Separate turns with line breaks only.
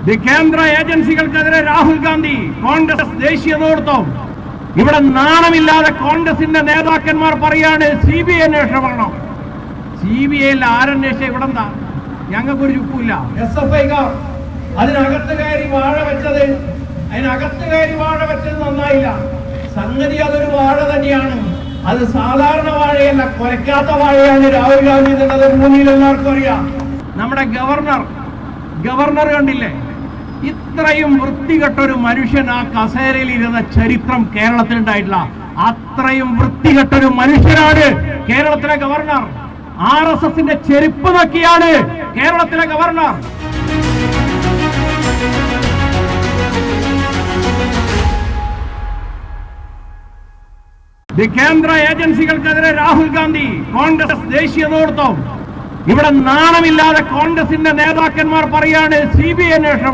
കേന്ദ്ര ഏജൻസികൾക്കെതിരെ രാഹുൽ ഗാന്ധി കോൺഗ്രസ് ദേശീയ നേതൃത്വം ഇവിടെ നാണമില്ലാതെ കോൺഗ്രസിന്റെ നേതാക്കന്മാർ പറയാണ് CBI അന്വേഷണം വേണം. CBIയിൽ ആരന്വേഷിച്ച ഇവിടെ എന്താ? ഞങ്ങൾക്കൊരു ചുക്കുമില്ല. SFI അതിനകത്ത് കയറി വാഴ വെച്ചത് നന്നായില്ല. സംഗതി അതൊരു വാഴ തന്നെയാണ്. അത് സാധാരണ വാഴയല്ല, കുലയ്ക്കാത്ത വാഴയാണ് രാഹുൽ ഗാന്ധി എന്നുള്ളത് ഭൂമിയിൽ എല്ലാവർക്കും അറിയാം. നമ്മുടെ ഗവർണർ കണ്ടില്ലേ? ഇത്രയും വൃത്തികെട്ടൊരു മനുഷ്യൻ ആ കസേരയിൽ ഇരുന്ന ചരിത്രം കേരളത്തിലുണ്ടായിട്ടില്ല. അത്രയും വൃത്തികെട്ടൊരു മനുഷ്യനാണ് കേരളത്തിലെ ഗവർണർ. RSSന്റെ ചെരുപ്പ് നോക്കിയാണ് കേരളത്തിലെ ഗവർണർ. കേന്ദ്ര ഏജൻസികൾക്കെതിരെ രാഹുൽ ഗാന്ധി കോൺഗ്രസ് ദേശീയ നേതൃത്വം ഇവിടെ നാണമില്ലാതെ കോൺഗ്രസിന്റെ നേതാക്കന്മാർ പറയാണ് CBI അന്വേഷണം